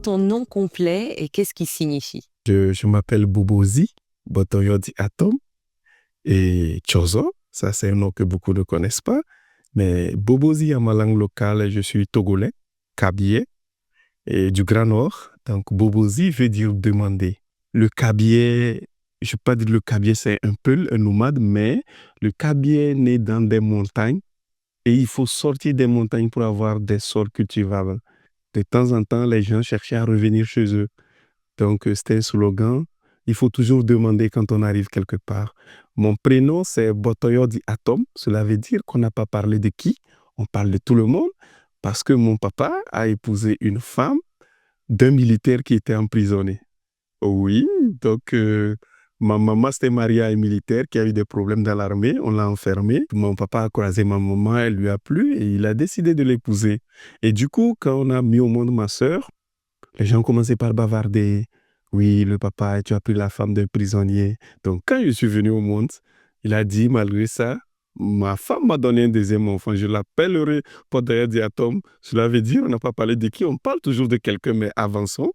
est ton nom complet et qu'est-ce qu'il signifie? Je m'appelle Bobozi, Botoyodi Atom, et Chozo. Ça, c'est un nom que beaucoup ne connaissent pas. Mais Bobozi, en ma langue locale, je suis togolais, Kabyé, et du Grand Nord. Donc, Bobozi veut dire demander. Le Kabyé, je ne peux pas dire le Kabyé, c'est un peu un nomade, mais le Kabyé naît dans des montagnes et il faut sortir des montagnes pour avoir des sols cultivables. De temps en temps, les gens cherchaient à revenir chez eux. Donc, c'était un slogan. Il faut toujours demander quand on arrive quelque part. Mon prénom, c'est Botoyodi Atom. Cela veut dire qu'on n'a pas parlé de qui. On parle de tout le monde parce que mon papa a épousé une femme d'un militaire qui était emprisonné. Oui, donc ma maman s'était mariée à un militaire qui a eu des problèmes dans l'armée. On l'a enfermé. Mon papa a croisé ma maman, elle lui a plu et il a décidé de l'épouser. Et du coup, quand on a mis au monde ma sœur, les gens commençaient par bavarder. Oui, le papa, tu as pris la femme d'un prisonnier. Donc, quand je suis venu au monde, il a dit, malgré ça, ma femme m'a donné un deuxième enfant. Je l'appellerai Podaya Diatom. Cela veut dire, on n'a pas parlé de qui, on parle toujours de quelqu'un, mais avançons.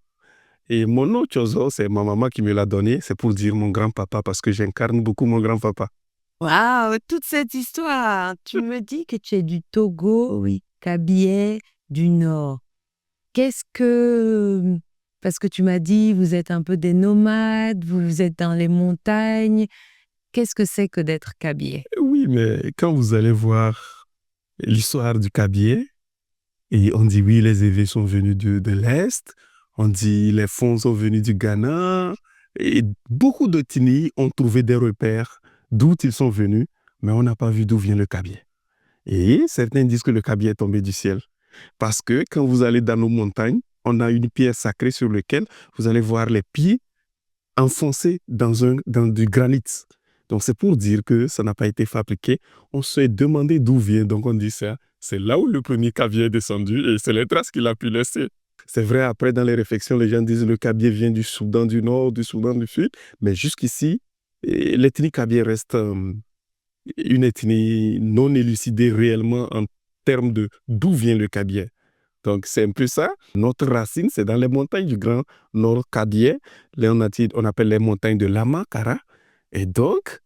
Et mon nom, Chozo, c'est ma maman qui me l'a donné. C'est pour dire mon grand-papa, parce que j'incarne beaucoup mon grand-papa. Waouh, toute cette histoire! Tu me dis que tu es du Togo, oui, Kabyé, du Nord. Qu'est-ce que... Parce que tu m'as dit, vous êtes un peu des nomades, vous êtes dans les montagnes. Qu'est-ce que c'est que d'être Kabyé? Oui, mais quand vous allez voir l'histoire du Kabyé, et on dit oui, les Évé sont venus de l'Est, on dit les Fonds sont venus du Ghana, et beaucoup d'ethnies ont trouvé des repères d'où ils sont venus, mais on n'a pas vu d'où vient le Kabyé. Et certains disent que le Kabyé est tombé du ciel. Parce que quand vous allez dans nos montagnes, on a une pierre sacrée sur laquelle vous allez voir les pieds enfoncés dans du granit. Donc c'est pour dire que ça n'a pas été fabriqué. On s'est demandé d'où vient. Donc on dit ça. C'est là où le premier Kabyé est descendu et c'est les traces qu'il a pu laisser. C'est vrai, après, dans les réflexions, les gens disent que le Kabyé vient du Soudan du Nord, du Soudan du Sud. Mais jusqu'ici, l'ethnie Kabyé reste une ethnie non élucidée réellement en termes de d'où vient le Kabyé. Donc, c'est un peu ça. Notre racine, c'est dans les montagnes du Grand Nord Kabyé. Là, on appelle les montagnes de Lama, Kara. Et donc,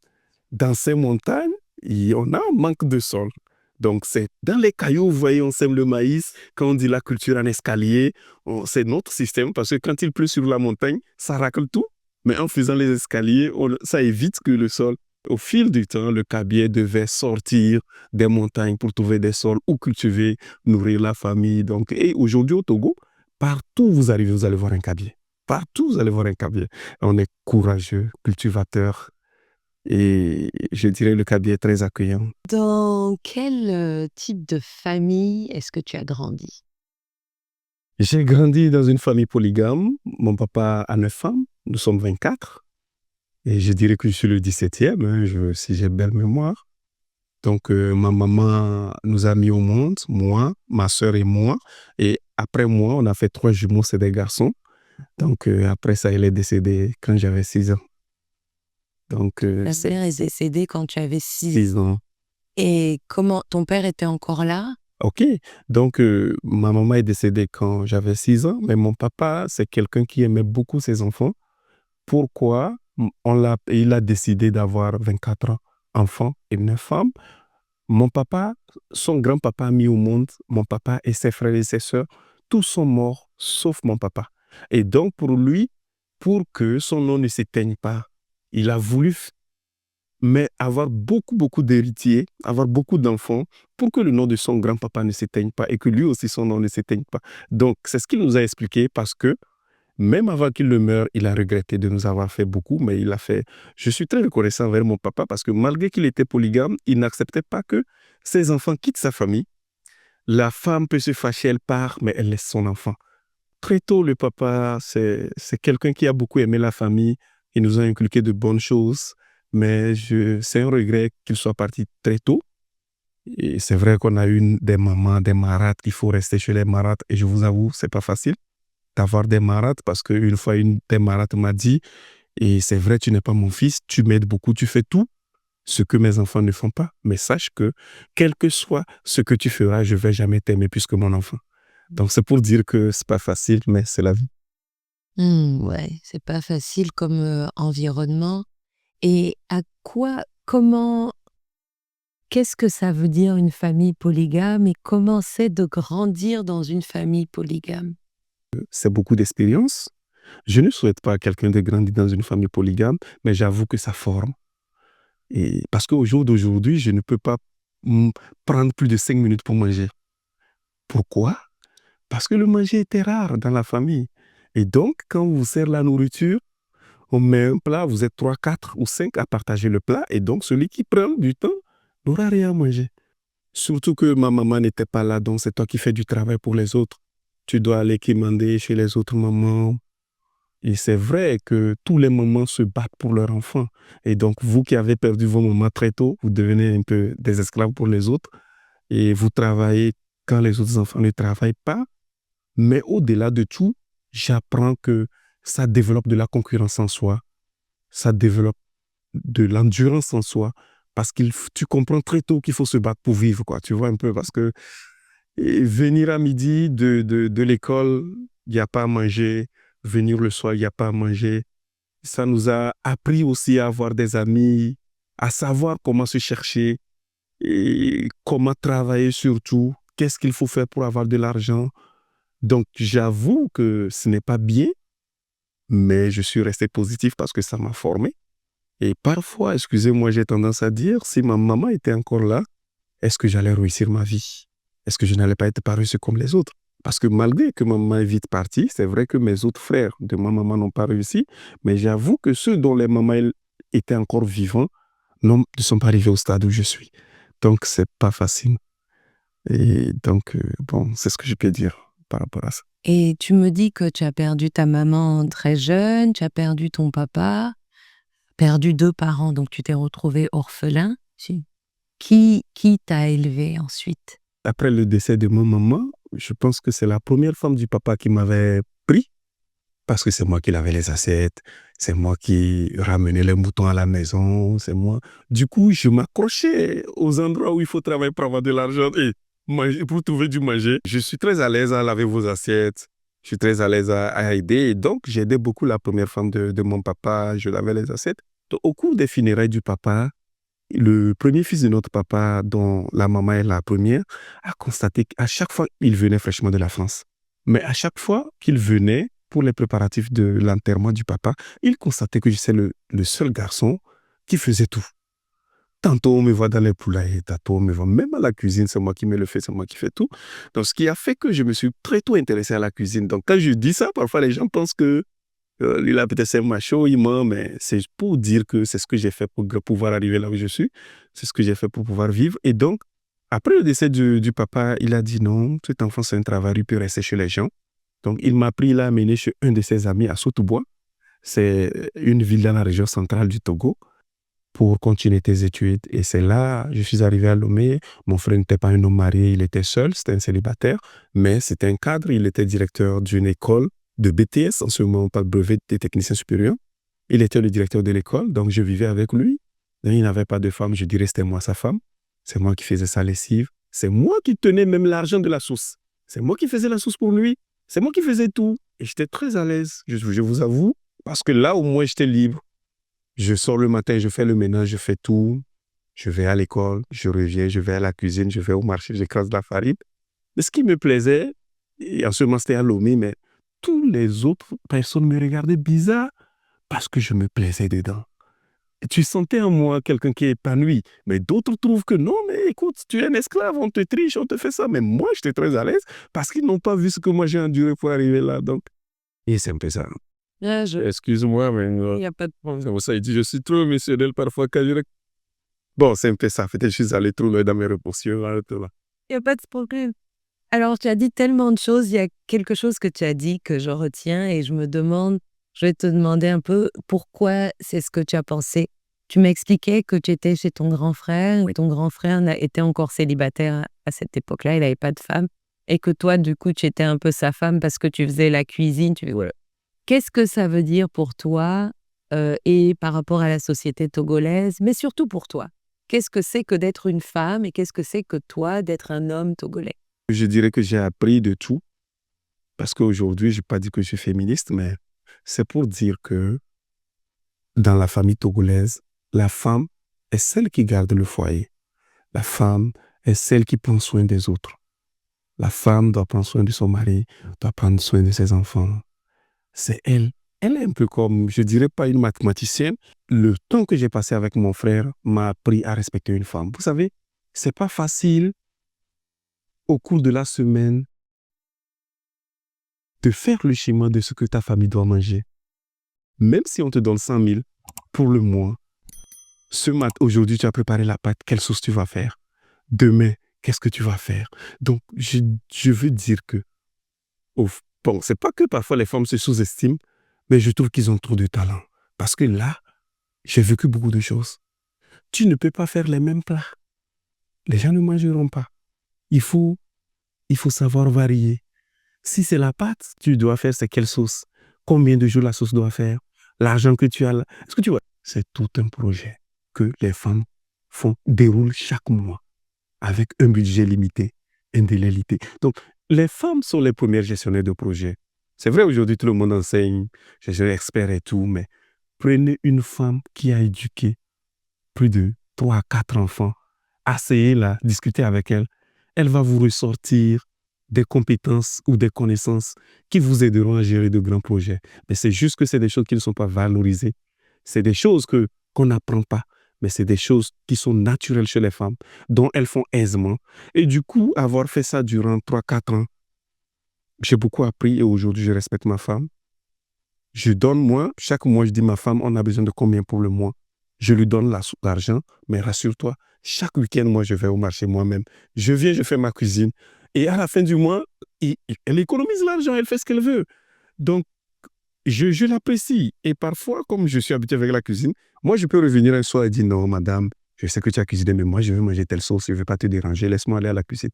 dans ces montagnes, on a un manque de sol. Donc, c'est dans les cailloux, vous voyez, on sème le maïs. Quand on dit la culture en escalier, c'est notre système parce que quand il pleut sur la montagne, ça racle tout. Mais en faisant les escaliers, ça évite que le sol, au fil du temps, le Kabyé devait sortir des montagnes pour trouver des sols où cultiver, nourrir la famille. Donc, et aujourd'hui au Togo, partout où vous arrivez, vous allez voir un Kabyé. Partout, vous allez voir un Kabyé. On est courageux, cultivateur, et je dirais le Kabyé est très accueillant. Dans quel type de famille est-ce que tu as grandi? J'ai grandi dans une famille polygame. Mon papa a 9 femmes, nous sommes 24. Et je dirais que je suis le 17e, hein, si j'ai belle mémoire. Donc, ma maman nous a mis au monde, moi, ma sœur et moi. Et après moi, on a fait 3 jumeaux, c'est des garçons. Donc, après ça, elle est décédée quand j'avais 6 ans. Donc, Ta mère est décédée quand tu avais 6 ans. Et comment ton père était encore là? OK. Donc, ma maman est décédée quand j'avais 6 ans, mais mon papa, c'est quelqu'un qui aimait beaucoup ses enfants. Pourquoi il a décidé d'avoir 24 enfants et 9 femmes? Mon papa, son grand-papa a mis au monde, mon papa et ses frères et ses sœurs, tous sont morts, sauf mon papa. Et donc, pour lui, pour que son nom ne s'éteigne pas, il a voulu mais avoir beaucoup, beaucoup d'héritiers, avoir beaucoup d'enfants, pour que le nom de son grand-papa ne s'éteigne pas et que lui aussi, son nom ne s'éteigne pas. Donc, c'est ce qu'il nous a expliqué parce que même avant qu'il ne meure, il a regretté de nous avoir fait beaucoup, mais il a fait... Je suis très reconnaissant envers mon papa parce que malgré qu'il était polygame, il n'acceptait pas que ses enfants quittent sa famille. La femme peut se fâcher, elle part, mais elle laisse son enfant. Très tôt, le papa, c'est quelqu'un qui a beaucoup aimé la famille. Il nous a inculqué de bonnes choses, mais c'est un regret qu'il soit parti très tôt. Et c'est vrai qu'on a eu des mamans, des marates, il faut rester chez les marates. Et je vous avoue, c'est pas facile d'avoir des marates parce qu'une fois, une des marates m'a dit, et c'est vrai, tu n'es pas mon fils, tu m'aides beaucoup, tu fais tout ce que mes enfants ne font pas. Mais sache que, quel que soit ce que tu feras, je ne vais jamais t'aimer plus que mon enfant. Donc, c'est pour dire que c'est pas facile, mais c'est la vie. Ouais, c'est pas facile comme environnement. Et qu'est-ce que ça veut dire une famille polygame et comment c'est de grandir dans une famille polygame? C'est beaucoup d'expérience. Je ne souhaite pas à quelqu'un de grandir dans une famille polygame, mais j'avoue que ça forme. Et parce qu'au jour d'aujourd'hui, je ne peux pas prendre plus de 5 minutes pour manger. Pourquoi? Parce que le manger était rare dans la famille. Et donc, quand on vous sert la nourriture, on met un plat, vous êtes 3, 4 ou 5 à partager le plat. Et donc, celui qui prend du temps n'aura rien à manger. Surtout que ma maman n'était pas là, donc c'est toi qui fais du travail pour les autres. Tu dois aller quémander chez les autres mamans. Et c'est vrai que tous les mamans se battent pour leurs enfants. Et donc, vous qui avez perdu vos mamans très tôt, vous devenez un peu des esclaves pour les autres. Et vous travaillez quand les autres enfants ne travaillent pas. Mais au-delà de tout, j'apprends que ça développe de la concurrence en soi. Ça développe de l'endurance en soi. Parce que tu comprends très tôt qu'il faut se battre pour vivre, quoi. Tu vois un peu, parce que venir à midi de l'école, il n'y a pas à manger. Venir le soir, il n'y a pas à manger. Ça nous a appris aussi à avoir des amis, à savoir comment se chercher et comment travailler surtout. Qu'est-ce qu'il faut faire pour avoir de l'argent? Donc, j'avoue que ce n'est pas bien, mais je suis resté positif parce que ça m'a formé. Et parfois, excusez-moi, j'ai tendance à dire, si ma maman était encore là, est-ce que j'allais réussir ma vie? Est-ce que je n'allais pas être paru comme les autres? Parce que malgré que ma maman est vite partie, c'est vrai que mes autres frères de ma maman n'ont pas réussi, mais j'avoue que ceux dont les mamans étaient encore vivants ne sont pas arrivés au stade où je suis. Donc, c'est pas facile. Et donc, bon, c'est ce que je peux dire par rapport à ça. Et tu me dis que tu as perdu ta maman très jeune, tu as perdu ton papa, perdu 2 parents, donc tu t'es retrouvé orphelin. Qui t'a élevé ensuite? Après le décès de ma maman, je pense que c'est la première femme du papa qui m'avait pris parce que c'est moi qui lavais les assiettes, c'est moi qui ramenais les moutons à la maison, c'est moi. Du coup, je m'accrochais aux endroits où il faut travailler pour avoir de l'argent et pour trouver du manger. Je suis très à l'aise à laver vos assiettes, je suis très à l'aise à aider. Et donc, j'aidais beaucoup la première femme de mon papa, je lavais les assiettes. Donc, au cours des funérailles du papa, le premier fils de notre papa, dont la maman est la première, a constaté qu'à chaque fois, il venait fraîchement de la France. Mais à chaque fois qu'il venait pour les préparatifs de l'enterrement du papa, il constatait que j'étais le seul garçon qui faisait tout. Tantôt, on me voit dans les poulaillers, tantôt, on me voit même à la cuisine, c'est moi qui me le fais, c'est moi qui fais tout. Donc, ce qui a fait que je me suis très tôt intéressé à la cuisine. Donc, quand je dis ça, parfois, les gens pensent que il a peut-être c'est macho, il ment, mais c'est pour dire que c'est ce que j'ai fait pour pouvoir arriver là où je suis. C'est ce que j'ai fait pour pouvoir vivre. Et donc, après le décès du papa, il a dit non, cet enfant, c'est un travail, il peut rester chez les gens. Donc, il m'a pris, il l'a amené chez un de ses amis à Sotobois. C'est une ville dans la région centrale du Togo pour continuer tes études. Et c'est là, je suis arrivé à Lomé. Mon frère n'était pas un homme marié, il était seul, c'était un célibataire, mais c'était un cadre, il était directeur d'une école de BTS, en ce moment pas de brevet des techniciens supérieurs. Il était le directeur de l'école, donc je vivais avec lui. Et il n'avait pas de femme, je dirais c'était moi sa femme. C'est moi qui faisais sa lessive. C'est moi qui tenais même l'argent de la sauce. C'est moi qui faisais la sauce pour lui. C'est moi qui faisais tout. Et j'étais très à l'aise, je vous avoue, parce que là, au moins, j'étais libre. Je sors le matin, je fais le ménage, je fais tout. Je vais à l'école, je reviens, je vais à la cuisine, je vais au marché, j'écrase la farine. Mais ce qui me plaisait, et en ce moment c'était à Lomé, mais toutes les autres personnes me regardaient bizarre parce que je me plaisais dedans. Et tu sentais en moi quelqu'un qui est épanoui. Mais d'autres trouvent que non, mais écoute, tu es un esclave, on te triche, on te fait ça. Mais moi, j'étais très à l'aise parce qu'ils n'ont pas vu ce que moi j'ai enduré pour arriver là. Donc, et c'est un peu ça. Excuse-moi, mais Il n'y a pas de problème. c'est pour ça, il dit, je suis trop émotionnel parfois quand je... Bon, c'est un peu ça. Peut-être que je suis allé trop loin dans mes réponses. Là. Il n'y a pas de problème. Alors, tu as dit tellement de choses. Il y a quelque chose que tu as dit que je retiens et je vais te demander un peu pourquoi c'est ce que tu as pensé. Tu m'expliquais que tu étais chez ton grand frère et ton grand frère était encore célibataire à cette époque-là. Il n'avait pas de femme. Et que toi, du coup, tu étais un peu sa femme parce que tu faisais la cuisine. Voilà. Qu'est-ce que ça veut dire pour toi et par rapport à la société togolaise, mais surtout pour toi? Qu'est-ce que c'est que d'être une femme et qu'est-ce que c'est que toi d'être un homme togolais? Je dirais que j'ai appris de tout. parce qu'aujourd'hui, je n'ai pas dit que je suis féministe, mais c'est pour dire que dans la famille togolaise, la femme est celle qui garde le foyer. La femme est celle qui prend soin des autres. La femme doit prendre soin de son mari, doit prendre soin de ses enfants. C'est elle. Elle est un peu comme, je dirais pas une mathématicienne. Le temps que j'ai passé avec mon frère m'a appris à respecter une femme. Vous savez, c'est pas facile au cours de la semaine de faire le schéma de ce que ta famille doit manger. Même si on te donne 100 000 pour le mois, aujourd'hui tu as préparé la pâte, quelle sauce tu vas faire? Demain, qu'est-ce que tu vas faire? Donc, je veux dire que, bon, c'est pas que parfois les femmes se sous-estiment, mais je trouve qu'ils ont trop de talent. Parce que là, j'ai vécu beaucoup de choses. Tu ne peux pas faire les mêmes plats. Les gens ne mangeront pas. Il faut savoir varier. Si c'est la pâte, tu dois faire c'est quelle sauce? Combien de jours la sauce doit faire? L'argent que tu as là. Est-ce que tu vois? C'est tout un projet que les femmes déroulent chaque mois avec un budget limité, un délai limité. Donc, les femmes sont les premières gestionnaires de projets. C'est vrai, aujourd'hui, tout le monde enseigne, gestionnaire expert et tout, mais prenez une femme qui a éduqué plus de 3 à 4 enfants, asseyez-la, discutez avec elle. Elle va vous ressortir des compétences ou des connaissances qui vous aideront à gérer de grands projets. Mais c'est juste que c'est des choses qui ne sont pas valorisées. C'est des choses qu'on n'apprend pas, mais c'est des choses qui sont naturelles chez les femmes, dont elles font aisément. Et du coup, avoir fait ça durant 3-4 ans, j'ai beaucoup appris et aujourd'hui, je respecte ma femme. Je donne moi, chaque mois, je dis ma femme, on a besoin de combien pour le mois? Je lui donne l'argent, mais rassure-toi, chaque week-end, moi, je vais au marché moi-même. Je viens, je fais ma cuisine. Et à la fin du mois, elle économise l'argent, elle fait ce qu'elle veut. Donc, je l'apprécie. Et parfois, comme je suis habitué avec la cuisine, moi, je peux revenir un soir et dire non, madame, je sais que tu as cuisiné, mais moi, je veux manger telle sauce, je ne vais pas te déranger, laisse-moi aller à la cuisine.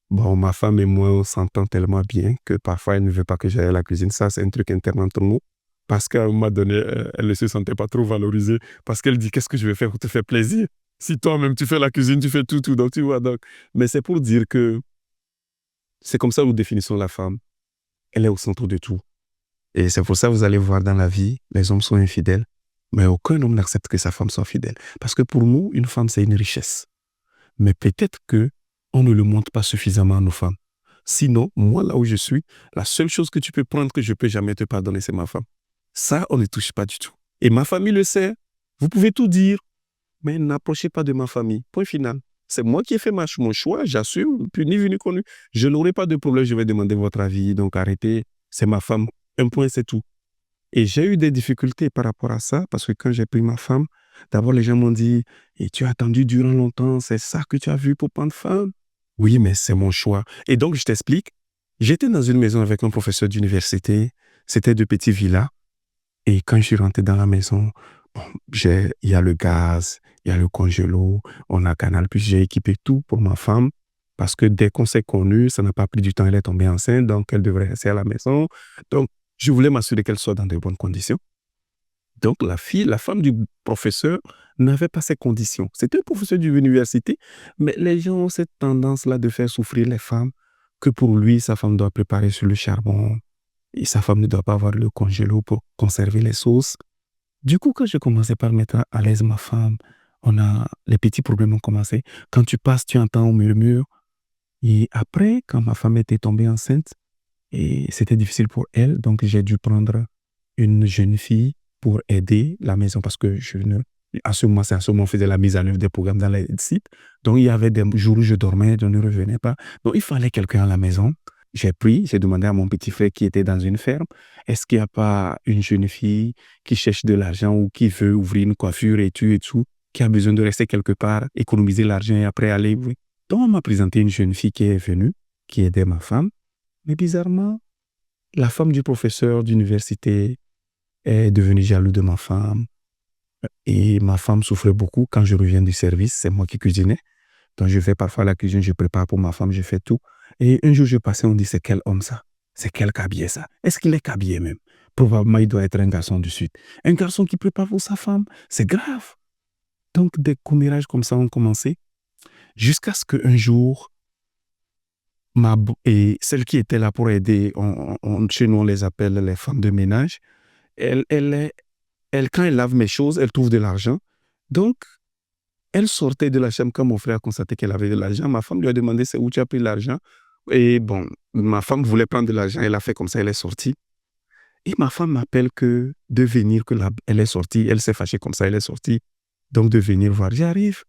Bon, ma femme et moi, on s'entend tellement bien que parfois, elle ne veut pas que j'aille à la cuisine. Ça, c'est un truc interne entre nous. Parce qu'à un moment donné, elle ne se sentait pas trop valorisée. Parce qu'elle dit, qu'est-ce que je vais faire pour te faire plaisir? Si toi-même, tu fais la cuisine, tu fais tout. Donc, tu vois, donc. Mais c'est pour dire que c'est comme ça que nous définissons la femme. Elle est au centre de tout. Et c'est pour ça que vous allez voir dans la vie, les hommes sont infidèles. Mais aucun homme n'accepte que sa femme soit fidèle. Parce que pour nous, une femme, c'est une richesse. Mais peut-être que on ne le montre pas suffisamment à nos femmes. Sinon, moi, là où je suis, la seule chose que tu peux prendre que je ne peux jamais te pardonner, c'est ma femme. Ça, on ne touche pas du tout. Et ma famille le sait. Vous pouvez tout dire, mais n'approchez pas de ma famille. Point final. C'est moi qui ai fait mon choix, j'assume, puis ni vu ni connu. Je n'aurai pas de problème, je vais demander votre avis, donc arrêtez. C'est ma femme. Un point, c'est tout. Et j'ai eu des difficultés par rapport à ça, parce que quand j'ai pris ma femme, d'abord les gens m'ont dit, et tu as attendu durant longtemps, c'est ça que tu as vu pour prendre femme? Oui, mais c'est mon choix. Et donc, je t'explique. J'étais dans une maison avec un professeur d'université. C'était de petites villas. Et quand je suis rentré dans la maison, bon, il y a le gaz, il y a le congélo, on a Canal+, j'ai équipé tout pour ma femme. Parce que dès qu'on s'est connus, ça n'a pas pris du temps, elle est tombée enceinte, donc elle devrait rester à la maison. Donc, je voulais m'assurer qu'elle soit dans de bonnes conditions. Donc, la femme du professeur n'avait pas ces conditions. C'était un professeur d'université, mais les gens ont cette tendance-là de faire souffrir les femmes, que pour lui, sa femme doit préparer sur le charbon, et sa femme ne doit pas avoir le congélo pour conserver les sauces. Du coup, quand je commençais par mettre à l'aise ma femme, les petits problèmes ont commencé. Quand tu passes, tu entends au murmure. Et après, quand ma femme était tombée enceinte, et c'était difficile pour elle, donc j'ai dû prendre une jeune fille pour aider la maison parce que à ce moment, on faisait la mise en œuvre des programmes dans les sites. Donc, il y avait des jours où je dormais, je ne revenais pas. Donc, il fallait quelqu'un à la maison. J'ai demandé à mon petit frère qui était dans une ferme, est-ce qu'il n'y a pas une jeune fille qui cherche de l'argent ou qui veut ouvrir une coiffure et tout, qui a besoin de rester quelque part, économiser l'argent et après aller ouvrir. Donc, on m'a présenté une jeune fille qui est venue, qui aidait ma femme. Mais bizarrement, la femme du professeur d'université est devenue jalouse de ma femme. Et ma femme souffrait beaucoup. Quand je reviens du service, c'est moi qui cuisinais. Donc, je fais parfois la cuisine, je prépare pour ma femme, je fais tout. Et un jour, je passais, on dit, c'est quel homme ça? C'est quel cabier ça? Est-ce qu'il est cabier même? Probablement, il doit être un garçon du Sud. Un garçon qui prépare pour sa femme, c'est grave. Donc, des commérages comme ça ont commencé. Jusqu'à ce qu'un jour, Et celle qui était là pour aider, chez nous on les appelle les femmes de ménage, quand elle lave mes choses, elle trouve de l'argent. Donc, elle sortait de la chambre quand mon frère a constaté qu'elle avait de l'argent. Ma femme lui a demandé c'est où tu as pris l'argent. Et bon, ma femme voulait prendre de l'argent, elle a fait comme ça, elle est sortie. Et ma femme m'appelle de venir, elle est sortie, elle s'est fâchée comme ça, elle est sortie. Donc de venir voir, j'arrive,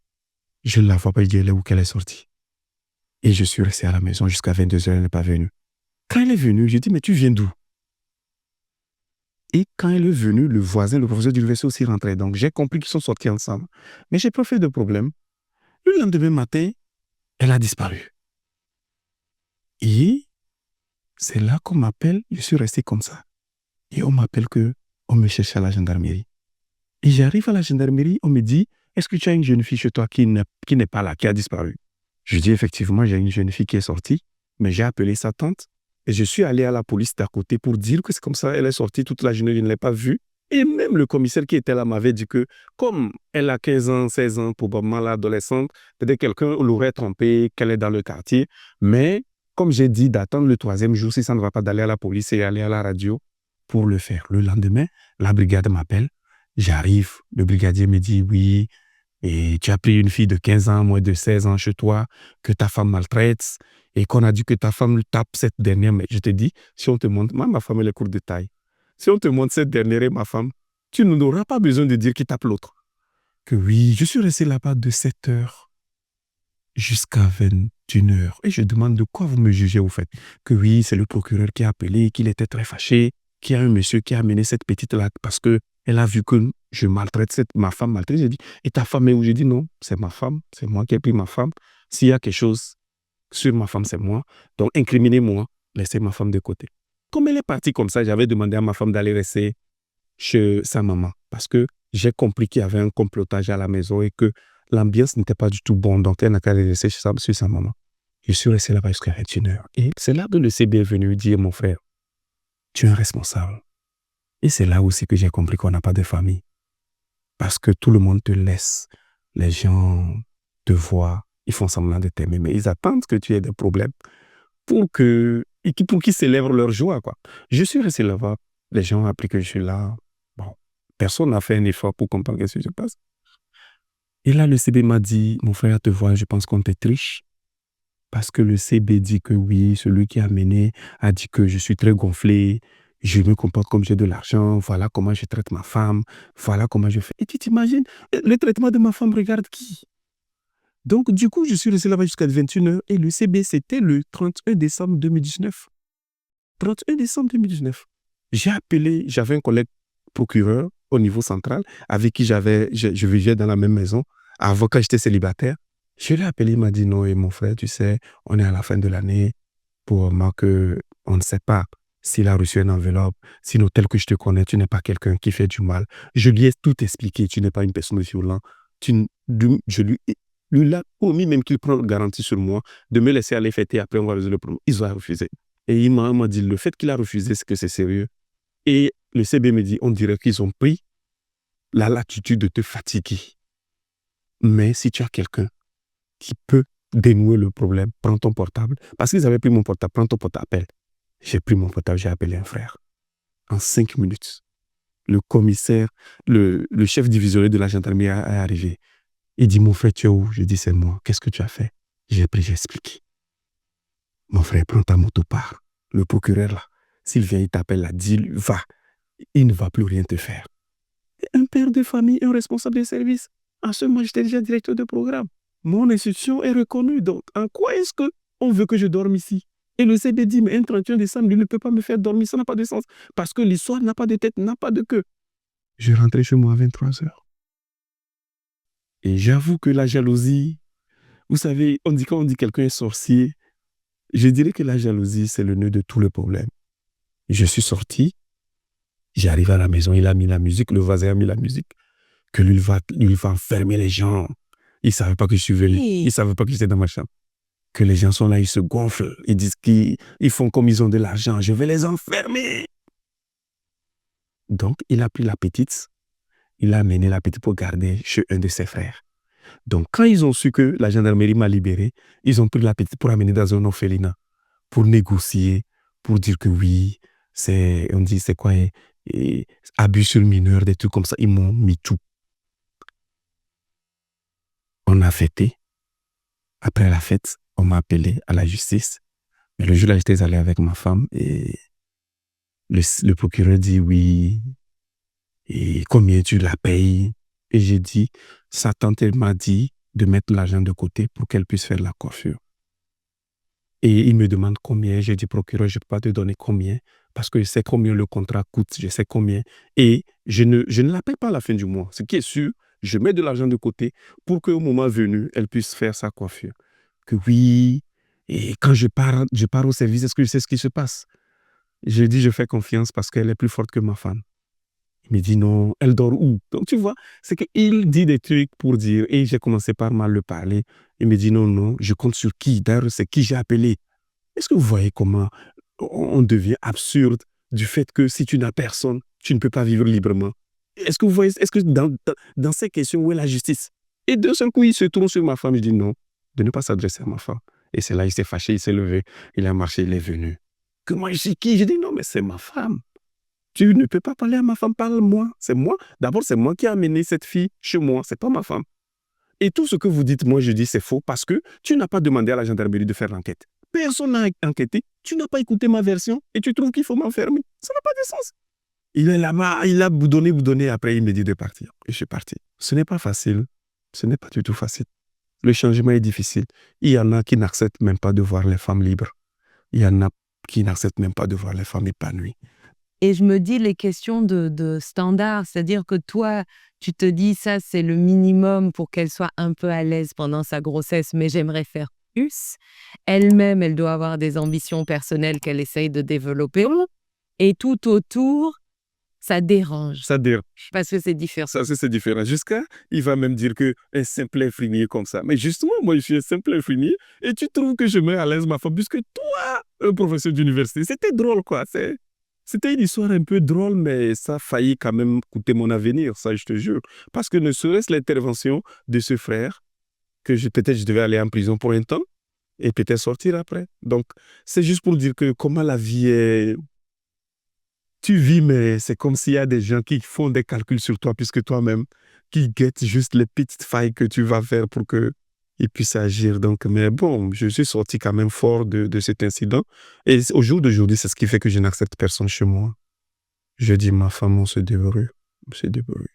je ne la vois pas, je dis elle est où qu'elle est sortie. Et je suis resté à la maison jusqu'à 22h, elle n'est pas venue. Quand elle est venue, je dis mais tu viens d'où? Et quand elle est venue, le voisin, le professeur d'université aussi rentrait. Donc j'ai compris qu'ils sont sortis ensemble. Mais j'ai pas fait de problème. Le lendemain matin, elle a disparu. Et c'est là qu'on m'appelle, je suis resté comme ça. Et on m'appelle on me cherche à la gendarmerie. Et j'arrive à la gendarmerie, on me dit, est-ce que tu as une jeune fille chez toi qui n'est pas là, qui a disparu? Je dis, effectivement, j'ai une jeune fille qui est sortie, mais j'ai appelé sa tante et je suis allé à la police d'à côté pour dire que c'est comme ça, elle est sortie toute la journée, je ne l'ai pas vue. Et même le commissaire qui était là m'avait dit que, comme elle a 15 ans, 16 ans, probablement l'adolescente, peut-être quelqu'un l'aurait trompée, qu'elle est dans le quartier. Mais comme j'ai dit, d'attendre le 3e jour, si ça ne va pas, d'aller à la police et aller à la radio pour le faire. Le lendemain, la brigade m'appelle. J'arrive, le brigadier me dit, oui, et tu as pris une fille de 15 ans, moins de 16 ans chez toi, que ta femme maltraite, et qu'on a dit que ta femme tape cette dernière. Mais je te dis, si on te montre, moi, ma femme, elle est courte de taille. Si on te montre cette dernière et ma femme, tu n'auras pas besoin de dire qui tape l'autre. Que oui, je suis resté là-bas de 7h jusqu'à 21h. Et je demande de quoi vous me jugez au fait. Que oui, c'est le procureur qui a appelé, qu'il était très fâché, qu'il y a un monsieur qui a amené cette petite-là parce que elle a vu que je maltraite ma femme maltraite. J'ai dit, et ta femme est où? J'ai dit, non, c'est ma femme, c'est moi qui ai pris ma femme. S'il y a quelque chose sur ma femme, c'est moi. Donc, incriminez-moi, laissez ma femme de côté. Comme elle est partie comme ça, j'avais demandé à ma femme d'aller rester chez sa maman parce que j'ai compris qu'il y avait un complotage à la maison et que l'ambiance n'était pas du tout bonne. Donc, elle n'a qu'à aller rester chez sa maman. Je suis resté là-bas jusqu'à 21h. Et c'est là que le CB est venu dire, mon frère, tu es un responsable. Et c'est là aussi que j'ai compris qu'on n'a pas de famille. Parce que tout le monde te laisse. Les gens te voient, ils font semblant de t'aimer, mais ils attendent que tu aies des problèmes pour qu'ils célèbrent leur joie, quoi. Je suis resté là-bas. Les gens ont appris que je suis là. Bon, personne n'a fait un effort pour comprendre ce qui se passe. Et là, le CB m'a dit, mon frère te voit, je pense qu'on te triche. Parce que le CB dit que oui, celui qui a mené a dit que je suis très gonflé, je me comporte comme j'ai de l'argent, voilà comment je traite ma femme, voilà comment je fais. Et tu t'imagines, le traitement de ma femme regarde qui? Donc, du coup, je suis resté là-bas jusqu'à 21h et le CB, c'était le 31 décembre 2019. 31 décembre 2019. J'ai appelé, j'avais un collègue procureur au niveau central avec qui je vivais dans la même maison avant quand j'étais célibataire. Je l'ai appelé, il m'a dit non, et mon frère, tu sais, on est à la fin de l'année, pour moi que on ne sait pas s'il a reçu une enveloppe, sinon tel que je te connais, tu n'es pas quelqu'un qui fait du mal. Je lui ai tout expliqué, tu n'es pas une personne violente. Je lui ai promis même qu'il prend garantie sur moi de me laisser aller fêter, après on va résoudre le problème. Ils ont refusé. Et il m'a dit, le fait qu'il a refusé, c'est que c'est sérieux. Et le CB me dit, on dirait qu'ils ont pris la latitude de te fatiguer. Mais si tu as quelqu'un qui peut dénouer le problème, prends ton portable. Parce qu'ils avaient pris mon portable, prends ton portable, appelle. J'ai pris mon portable, j'ai appelé un frère. En 5 minutes, le commissaire, le chef divisionnaire de la gendarmerie est arrivé. Il dit, mon frère, tu es où? Je dis, c'est moi. Qu'est-ce que tu as fait? J'ai expliqué. Mon frère, prends ta moto, pars. Le procureur, là, s'il vient, il t'appelle, là, dis-lui, va. Il ne va plus rien te faire. Un père de famille, un responsable de service. En ce moment, j'étais déjà directeur de programme. Mon institution est reconnue. Donc, en quoi est-ce qu'on veut que je dorme ici? Et le CB dit, mais un 31 décembre, lui ne peut pas me faire dormir. Ça n'a pas de sens. Parce que l'histoire n'a pas de tête, n'a pas de queue. Je rentrais chez moi à 23h. Et j'avoue que la jalousie, vous savez, quand on dit quelqu'un est sorcier, je dirais que la jalousie, c'est le nœud de tout le problème. Je suis sorti, j'arrive à la maison, il a mis la musique, le voisin a mis la musique, que lui va enfermer les gens. Il ne savait pas que je suis venu, il ne savait pas que j'étais dans ma chambre. Que les gens sont là, ils se gonflent, ils disent qu'ils font comme ils ont de l'argent, je vais les enfermer. Donc, il a pris la petite, il a amené la petite pour garder chez un de ses frères. Donc, quand ils ont su que la gendarmerie m'a libéré, ils ont pris la petite pour amener dans un orphelinat. pour négocier, pour dire que oui, on dit, c'est quoi, abus sur mineur, des trucs comme ça. Ils m'ont mis tout. On a fêté. Après la fête, on m'a appelé à la justice. Mais le jour-là, j'étais allé avec ma femme et le procureur dit oui, et combien tu la payes? Et j'ai dit, sa tante elle m'a dit de mettre l'argent de côté pour qu'elle puisse faire la coiffure. Et il me demande combien. J'ai dit, procureur, je ne peux pas te donner combien parce que je sais combien le contrat coûte, je sais combien. Et je ne la paye pas à la fin du mois. Ce qui est sûr, je mets de l'argent de côté pour qu'au moment venu, elle puisse faire sa coiffure. Que oui, et quand je pars au service, est-ce que je sais ce qui se passe? Je dis, je fais confiance parce qu'elle est plus forte que ma femme. Il me dit non, elle dort où? Donc tu vois, c'est qu'il dit des trucs pour dire, et j'ai commencé par mal le parler. Il me dit non, non, je compte sur qui? D'ailleurs, c'est qui j'ai appelé. Est-ce que vous voyez comment on devient absurde du fait que si tu n'as personne, tu ne peux pas vivre librement? Est-ce que vous voyez, est-ce que dans ces questions, où est la justice? Et d'un seul coup, il se tourne sur ma femme, il dit non, de ne pas s'adresser à ma femme. Et c'est là, il s'est fâché, il s'est levé, il a marché, il est venu. Que moi, je suis qui? J'ai dit non, mais c'est ma femme. Tu ne peux pas parler à ma femme, parle-moi. C'est moi. D'abord, c'est moi qui ai amené cette fille chez moi, c'est pas ma femme. Et tout ce que vous dites, moi, je dis c'est faux parce que tu n'as pas demandé à la gendarmerie de faire l'enquête. Personne n'a enquêté, tu n'as pas écouté ma version et tu trouves qu'il faut m'enfermer. Ça n'a pas de sens. Il est là-bas, il a boudonné, après il me dit de partir. Et je suis parti. Ce n'est pas facile. Ce n'est pas du tout facile. Le changement est difficile. Il y en a qui n'acceptent même pas de voir les femmes libres. Il y en a qui n'acceptent même pas de voir les femmes épanouies. Et je me dis les questions de standard, c'est-à-dire que toi, tu te dis ça, c'est le minimum pour qu'elle soit un peu à l'aise pendant sa grossesse, mais j'aimerais faire plus. Elle-même, elle doit avoir des ambitions personnelles qu'elle essaye de développer. Et tout autour, ça dérange. Ça dérange. Parce que c'est différent. Ça, c'est différent. Jusqu'à, il va même dire qu'un simple infirmier comme ça. Mais justement, moi, je suis un simple infirmier et tu trouves que je mets à l'aise ma femme puisque toi, un professeur d'université, c'était drôle, quoi. C'était une histoire un peu drôle, mais ça a failli quand même coûter mon avenir, ça, je te jure. Parce que ne serait-ce l'intervention de ce frère, que peut-être je devais aller en prison pour un temps et peut-être sortir après. Donc, c'est juste pour dire que comment la vie est... Tu vis, mais c'est comme s'il y a des gens qui font des calculs sur toi, puisque toi-même, qui guettent juste les petites failles que tu vas faire pour qu'ils puissent agir. Donc, mais bon, je suis sorti quand même fort de cet incident. Et au jour d'aujourd'hui, c'est ce qui fait que je n'accepte personne chez moi. Je dis, ma femme, on se débrouille. On se débrouille.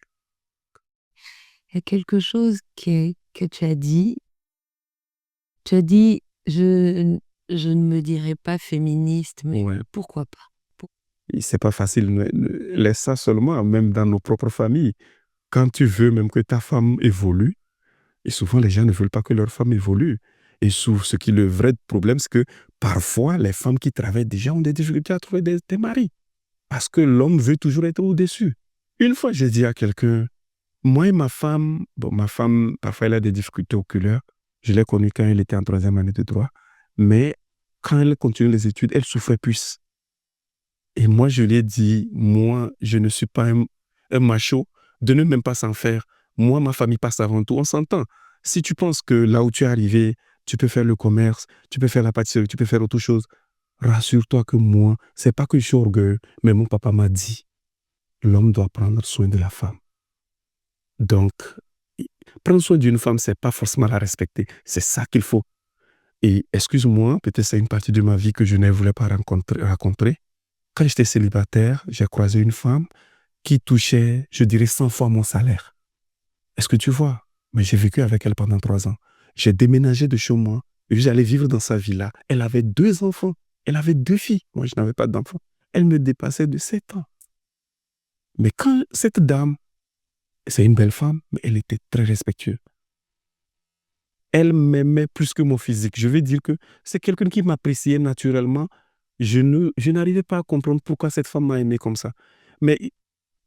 Il y a quelque chose que tu as dit. Tu as dit, je ne me dirais pas féministe, mais Ouais. pourquoi pas? Et c'est pas facile. Laisse ça seulement, même dans nos propres familles. Quand tu veux même que ta femme évolue, et souvent les gens ne veulent pas que leur femme évolue. Et ce qui est le vrai problème, c'est que parfois, les femmes qui travaillent déjà ont des difficultés à trouver des maris. Parce que l'homme veut toujours être au-dessus. Une fois, j'ai dit à quelqu'un, moi et ma femme, parfois elle a des difficultés oculaires. Je l'ai connue quand elle était en 3e année de droit. Mais quand elle continue les études, elle souffrait plus. Et moi, je lui ai dit, moi, je ne suis pas un macho de ne même pas s'en faire. Moi, ma famille passe avant tout, on s'entend. Si tu penses que là où tu es arrivé, tu peux faire le commerce, tu peux faire la pâtisserie, tu peux faire autre chose, rassure-toi que moi, c'est pas que je suis orgueilleux, mais mon papa m'a dit, l'homme doit prendre soin de la femme. Donc, prendre soin d'une femme, c'est pas forcément la respecter. C'est ça qu'il faut. Et excuse-moi, peut-être c'est une partie de ma vie que je ne voulais pas raconter. Quand j'étais célibataire, j'ai croisé une femme qui touchait, je dirais, 100 fois mon salaire. Est-ce que tu vois? Mais j'ai vécu avec elle pendant 3 ans. J'ai déménagé de chez moi. J'allais vivre dans sa villa. Elle avait 2 enfants. Elle avait 2 filles. Moi, je n'avais pas d'enfants. Elle me dépassait de 7 ans. Mais quand cette dame, c'est une belle femme, mais elle était très respectueuse. Elle m'aimait plus que mon physique. Je veux dire que c'est quelqu'un qui m'appréciait naturellement. Je n'arrivais pas à comprendre pourquoi cette femme m'a aimé comme ça. Mais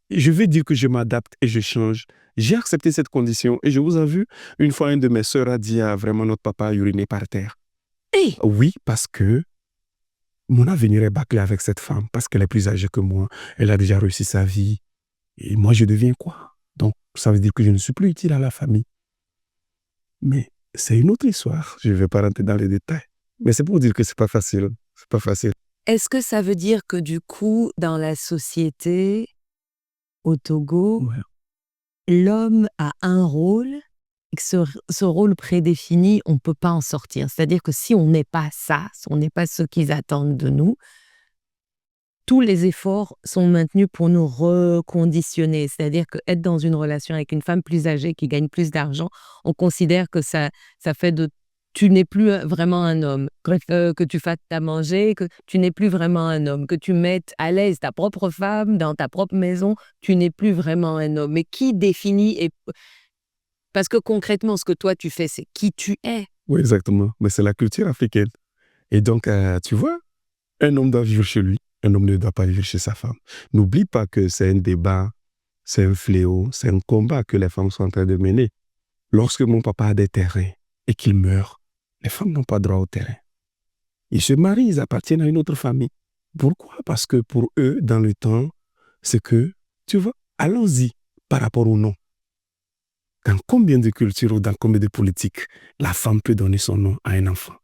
je veux dire que je m'adapte et je change. J'ai accepté cette condition et je vous ai vu, une fois, une de mes sœurs a dit à vraiment notre papa à uriner par terre. Et oui, parce que mon avenir est bâclé avec cette femme, parce qu'elle est plus âgée que moi, elle a déjà réussi sa vie. Et moi, je deviens quoi? Donc, ça veut dire que je ne suis plus utile à la famille. Mais c'est une autre histoire. Je ne vais pas rentrer dans les détails. Mais c'est pour dire que c'est pas facile. C'est pas facile. Est-ce que ça veut dire que du coup, dans la société, au Togo, Ouais. l'homme a un rôle et que ce rôle prédéfini, on ne peut pas en sortir. C'est-à-dire que si on n'est pas ça, si on n'est pas ce qu'ils attendent de nous, tous les efforts sont maintenus pour nous reconditionner. C'est-à-dire qu'être dans une relation avec une femme plus âgée qui gagne plus d'argent, on considère que ça fait de... Tu n'es plus vraiment un homme. Que tu fasses à manger, que tu n'es plus vraiment un homme. Que tu mettes à l'aise ta propre femme dans ta propre maison, tu n'es plus vraiment un homme. Mais qui définit... Parce que concrètement, ce que toi tu fais, c'est qui tu es. Oui, exactement. Mais c'est la culture africaine. Et donc, tu vois, un homme doit vivre chez lui. Un homme ne doit pas vivre chez sa femme. N'oublie pas que c'est un débat, c'est un fléau, c'est un combat que les femmes sont en train de mener. Lorsque mon papa a des terrains et qu'il meurt, les femmes n'ont pas droit au terrain. Ils se marient, ils appartiennent à une autre famille. Pourquoi? Parce que pour eux, dans le temps, c'est que, tu vois, allons-y par rapport au nom. Dans combien de cultures ou dans combien de politiques, la femme peut donner son nom à un enfant?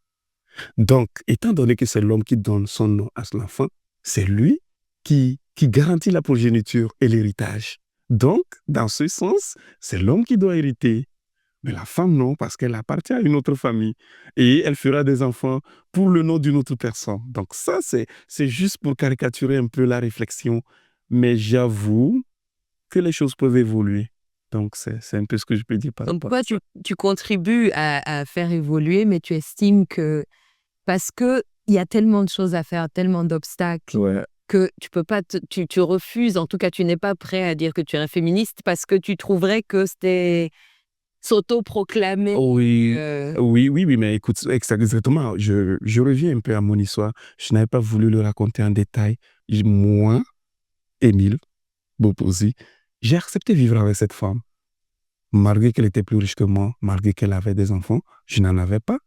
Donc, étant donné que c'est l'homme qui donne son nom à son enfant, c'est lui qui garantit la progéniture et l'héritage. Donc, dans ce sens, c'est l'homme qui doit hériter. Mais la femme, non, parce qu'elle appartient à une autre famille. Et elle fera des enfants pour le nom d'une autre personne. Donc ça, c'est juste pour caricaturer un peu la réflexion. Mais j'avoue que les choses peuvent évoluer. Donc c'est un peu ce que je peux dire par Donc rapport à toi, ça. tu contribues à faire évoluer, mais tu estimes que parce qu'il y a tellement de choses à faire, tellement d'obstacles, Ouais. que tu peux pas, tu refuses, en tout cas tu n'es pas prêt à dire que tu es un féministe parce que tu trouverais que c'était s'auto-proclamer. Oui, oui, mais écoute, exactement. Je reviens un peu à mon histoire. Je n'avais pas voulu le raconter en détail. Moi, Émile Boposi, j'ai accepté de vivre avec cette femme. Malgré qu'elle était plus riche que moi, malgré qu'elle avait des enfants, je n'en avais pas.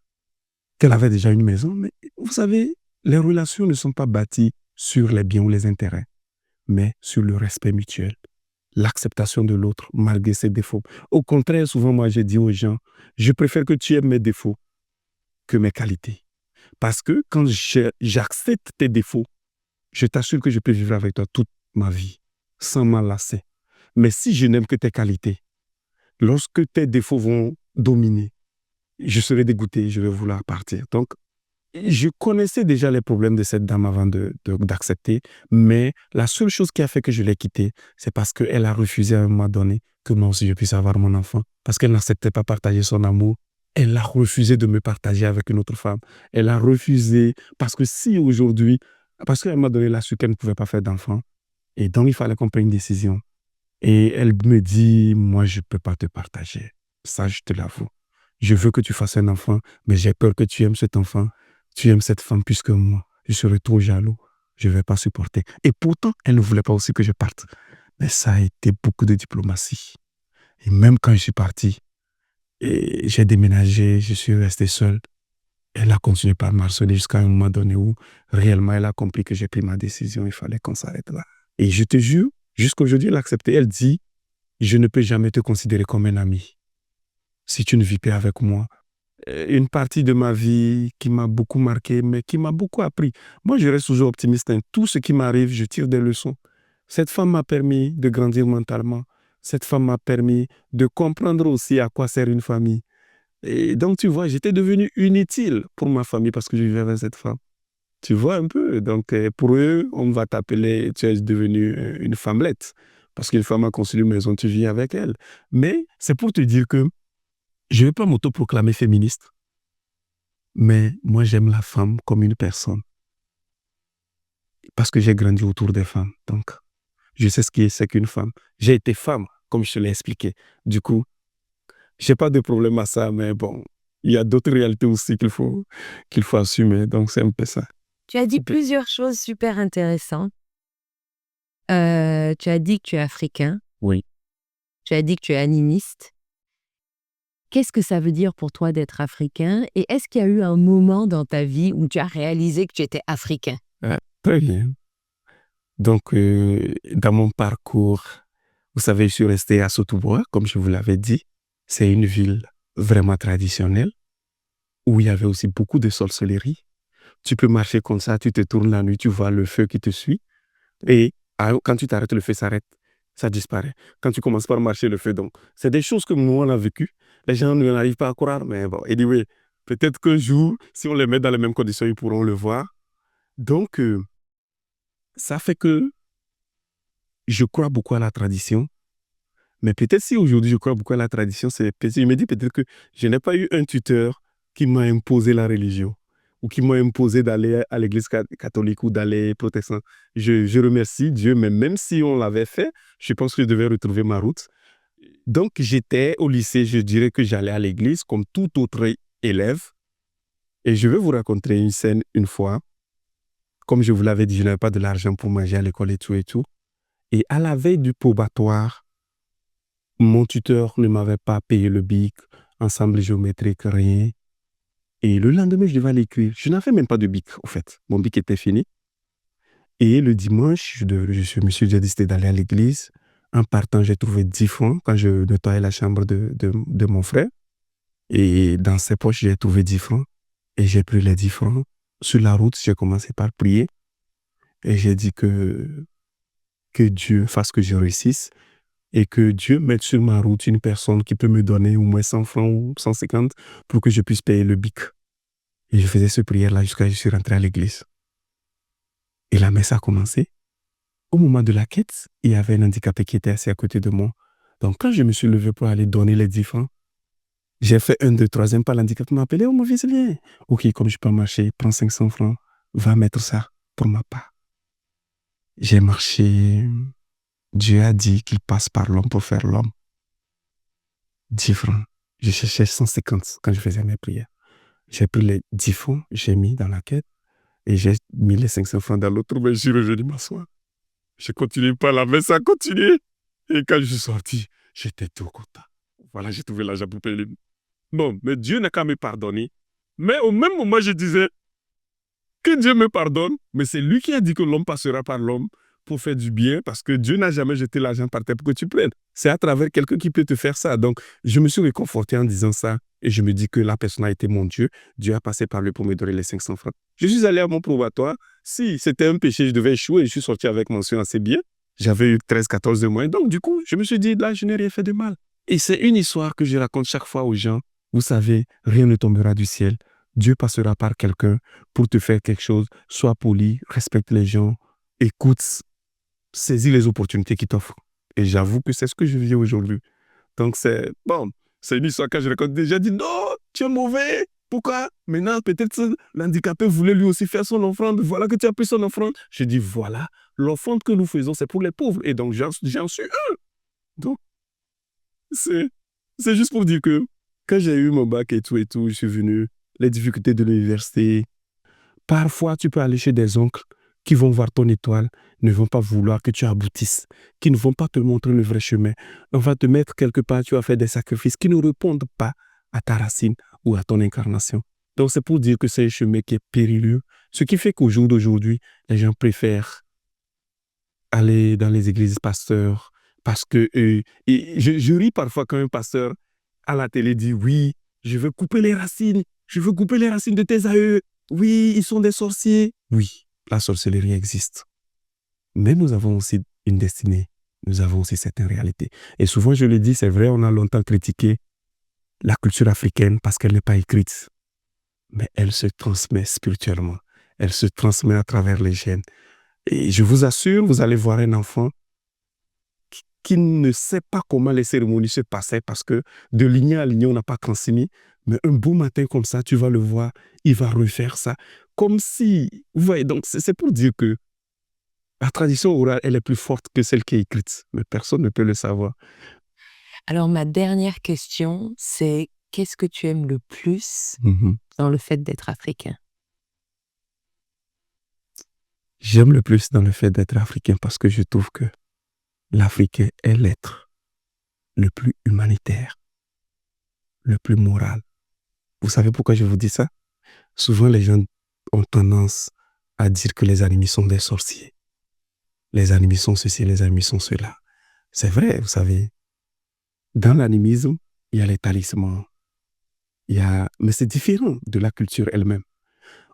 Qu'elle avait déjà une maison. Mais vous savez, les relations ne sont pas bâties sur les biens ou les intérêts, mais sur le respect mutuel, l'acceptation de l'autre malgré ses défauts. Au contraire, souvent, moi, j'ai dit aux gens, je préfère que tu aimes mes défauts que mes qualités. Parce que quand j'accepte tes défauts, je t'assure que je peux vivre avec toi toute ma vie, sans m'en lasser. Mais si je n'aime que tes qualités, lorsque tes défauts vont dominer, je serai dégoûté, je vais vouloir partir. Donc, je connaissais déjà les problèmes de cette dame avant d'accepter, mais la seule chose qui a fait que je l'ai quittée, c'est parce qu'elle a refusé à un moment donné que moi aussi je puisse avoir mon enfant, parce qu'elle n'acceptait pas partager son amour. Elle a refusé de me partager avec une autre femme. Elle a refusé, parce que si aujourd'hui, parce qu'elle m'a donné la su qu'elle ne pouvait pas faire d'enfant, et donc il fallait qu'on prenne une décision. Et elle me dit, moi je ne peux pas te partager. Ça, je te l'avoue. Je veux que tu fasses un enfant, mais j'ai peur que tu aimes cet enfant. Tu aimes cette femme plus que moi. Je serai trop jaloux. Je ne vais pas supporter. Et pourtant, elle ne voulait pas aussi que je parte. Mais ça a été beaucoup de diplomatie. Et même quand je suis parti, et j'ai déménagé, je suis resté seul. Elle a continué par m'harceler jusqu'à un moment donné où réellement elle a compris que j'ai pris ma décision. Il fallait qu'on s'arrête là. Et je te jure, jusqu'à aujourd'hui, elle a accepté. Elle dit, je ne peux jamais te considérer comme un ami si tu ne vis pas avec moi. Une partie de ma vie qui m'a beaucoup marqué, mais qui m'a beaucoup appris. Moi, je reste toujours optimiste. Hein. Tout ce qui m'arrive, je tire des leçons. Cette femme m'a permis de grandir mentalement. Cette femme m'a permis de comprendre aussi à quoi sert une famille. Et donc, tu vois, j'étais devenu inutile pour ma famille parce que je vivais avec cette femme. Tu vois un peu? Donc, pour eux, on va t'appeler, tu es devenu une femmelette. Parce qu'une femme a construit une maison, tu vis avec elle. Mais c'est pour te dire que je ne vais pas m'autoproclamer féministe, mais moi, j'aime la femme comme une personne. Parce que j'ai grandi autour des femmes. Donc, je sais ce que c'est qu'une femme. J'ai été femme, comme je te l'ai expliqué. Du coup, je n'ai pas de problème à ça, mais bon, il y a d'autres réalités aussi qu'il faut assumer. Donc, c'est un peu ça. Tu as dit plusieurs choses super intéressantes. Tu as dit que tu es africain. Oui. Tu as dit que tu es animiste. Qu'est-ce que ça veut dire pour toi d'être africain? Et est-ce qu'il y a eu un moment dans ta vie où tu as réalisé que tu étais africain? Très bien. Donc, dans mon parcours, vous savez, je suis resté à Sotoboa, comme je vous l'avais dit. C'est une ville vraiment traditionnelle où il y avait aussi beaucoup de sorcellerie. Tu peux marcher comme ça, tu te tournes la nuit, tu vois le feu qui te suit. Et quand tu t'arrêtes, le feu s'arrête, ça disparaît. Quand tu commences par marcher, le feu, donc. C'est des choses que nous, on a vécues. Les gens n'arrivent pas à croire, mais bon, anyway, peut-être qu'un jour, si on les met dans les mêmes conditions, ils pourront le voir. Donc, ça fait que je crois beaucoup à la tradition. Mais peut-être si aujourd'hui je crois beaucoup à la tradition, je me dis peut-être que je n'ai pas eu un tuteur qui m'a imposé la religion ou qui m'a imposé d'aller à l'église catholique ou d'aller protestant. Je remercie Dieu, mais même si on l'avait fait, je pense que je devais retrouver ma route. Donc j'étais au lycée, je dirais que j'allais à l'église comme tout autre élève. Et je vais vous raconter une scène une fois. Comme je vous l'avais dit, je n'avais pas de l'argent pour manger à l'école et tout et tout. Et à la veille du probatoire, mon tuteur ne m'avait pas payé le bic, ensemble géométrique, rien. Et le lendemain, je devais aller écrire. Je n'avais même pas de bic, au fait. Mon bic était fini. Et le dimanche, je me suis déjà décidé d'aller à l'église. En partant, j'ai trouvé 10 francs quand je nettoyais la chambre de mon frère. Et dans ses poches, j'ai trouvé 10 francs. Et j'ai pris les 10 francs. Sur la route, j'ai commencé par prier. Et j'ai dit que Dieu fasse que je réussisse. Et que Dieu mette sur ma route une personne qui peut me donner au moins 100 francs ou 150 pour que je puisse payer le bic. Et je faisais cette prière-là jusqu'à ce que je suis rentré à l'église. Et la messe a commencé. Au moment de la quête, il y avait un handicapé qui était assis à côté de moi. Donc, quand je me suis levé pour aller donner les 10 francs, j'ai fait 1, 2, 3e pas. L'handicapé m'a appelé. Oh, mon fils, viens. Ok, comme je peux marcher, prends 500 francs, va mettre ça pour ma part. J'ai marché. Dieu a dit qu'il passe par l'homme pour faire l'homme. 10 francs. Je cherchais 150 quand je faisais mes prières. J'ai pris les 10 francs, j'ai mis dans la quête et j'ai mis les 500 francs dans l'autre, mais je suis revenu m'asseoir. J'ai continué par la messe, ça a continué. Et quand je suis sorti, j'étais tout content. Voilà, j'ai trouvé l'argent pour payer les... Non, mais Dieu n'a qu'à me pardonner. Mais au même moment, je disais que Dieu me pardonne, mais c'est lui qui a dit que l'homme passera par l'homme pour faire du bien, parce que Dieu n'a jamais jeté l'argent par terre pour que tu prennes. C'est à travers quelqu'un qui peut te faire ça. Donc, je me suis réconforté en disant ça, et je me dis que la personne a été mon Dieu. Dieu a passé par lui pour me donner les 500 francs. Je suis allé à mon probatoire. Si c'était un péché, je devais échouer. Je suis sorti avec mention assez bien. J'avais eu 13, 14 de moins. Donc, du coup, je me suis dit, là, je n'ai rien fait de mal. Et c'est une histoire que je raconte chaque fois aux gens. Vous savez, rien ne tombera du ciel. Dieu passera par quelqu'un pour te faire quelque chose. Sois poli, respecte les gens, écoute, saisis les opportunités qu'il t'offre. Et j'avoue que c'est ce que je vis aujourd'hui. Donc, c'est bon, c'est une histoire que je raconte déjà. Dit non, tu es mauvais. Pourquoi? Maintenant, peut-être l'handicapé voulait lui aussi faire son offrande. Voilà que tu as pris son offrande. Je dis voilà, l'offrande que nous faisons, c'est pour les pauvres. Et donc, j'en suis un. Donc, c'est juste pour dire que quand j'ai eu mon bac et tout, je suis venu, les difficultés de l'université. Parfois, tu peux aller chez des oncles qui vont voir ton étoile, ne vont pas vouloir que tu aboutisses, qui ne vont pas te montrer le vrai chemin. On va te mettre quelque part, tu vas faire des sacrifices qui ne répondent pas à ta racine ou à ton incarnation. Donc, c'est pour dire que c'est un chemin qui est périlleux, ce qui fait qu'au jour d'aujourd'hui, les gens préfèrent aller dans les églises pasteurs parce que je ris parfois quand un pasteur à la télé dit oui, je veux couper les racines de tes aïeux. Oui, ils sont des sorciers. Oui, la sorcellerie existe. Mais nous avons aussi une destinée. Nous avons aussi certaines réalités. Et souvent, je le dis, c'est vrai, on a longtemps critiqué la culture africaine parce qu'elle n'est pas écrite. Mais elle se transmet spirituellement. Elle se transmet à travers les gènes. Et je vous assure, vous allez voir un enfant qui ne sait pas comment les cérémonies se passaient parce que de lignée à lignée, on n'a pas transmis. Mais un beau matin comme ça, tu vas le voir, il va refaire ça. Comme si... Vous voyez, donc c'est pour dire que la tradition orale, elle est plus forte que celle qui est écrite. Mais personne ne peut le savoir. Alors, ma dernière question, c'est qu'est-ce que tu aimes le plus dans le fait d'être africain? J'aime le plus dans le fait d'être africain parce que je trouve que l'Africain est l'être le plus humanitaire, le plus moral. Vous savez pourquoi je vous dis ça? Souvent, les gens ont tendance à dire que les animés sont des sorciers. Les animés sont ceci, les animés sont cela. C'est vrai, vous savez. Dans l'animisme, il y a les talismans. Mais c'est différent de la culture elle-même.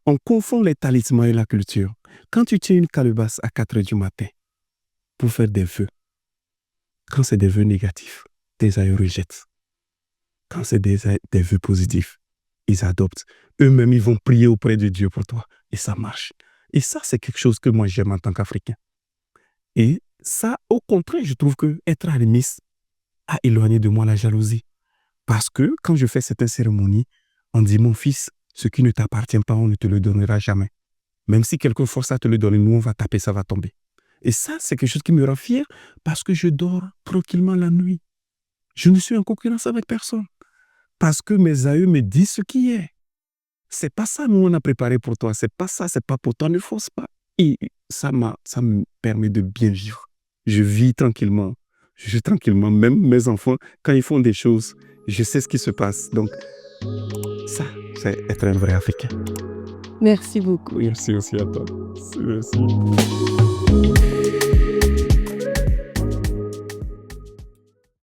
On confond les talismans et la culture. Quand tu tiens une calebasse à 4 heures du matin pour faire des vœux, quand c'est des vœux négatifs, tes aïeux rejettent. Quand c'est des vœux positifs, ils adoptent. Eux-mêmes, ils vont prier auprès de Dieu pour toi. Et ça marche. Et ça, c'est quelque chose que moi, j'aime en tant qu'Africain. Et ça, au contraire, je trouve que être animiste a éloigné de moi la jalousie. Parce que quand je fais certaines cérémonies, on dit, mon fils, ce qui ne t'appartient pas, on ne te le donnera jamais. Même si quelqu'un force à te le donner, nous, on va taper, ça va tomber. Et ça, c'est quelque chose qui me rend fier parce que je dors tranquillement la nuit. Je ne suis en concurrence avec personne. Parce que mes aïeux me disent ce qui est. C'est pas ça, nous, on a préparé pour toi. C'est pas ça, c'est pas pour toi, ne force pas. Et ça me permet de bien vivre. Je vis tranquillement. Je vis tranquillement. Même mes enfants, quand ils font des choses, je sais ce qui se passe. Donc, ça, c'est être un vrai Africain. Merci beaucoup. Merci aussi à toi. Merci.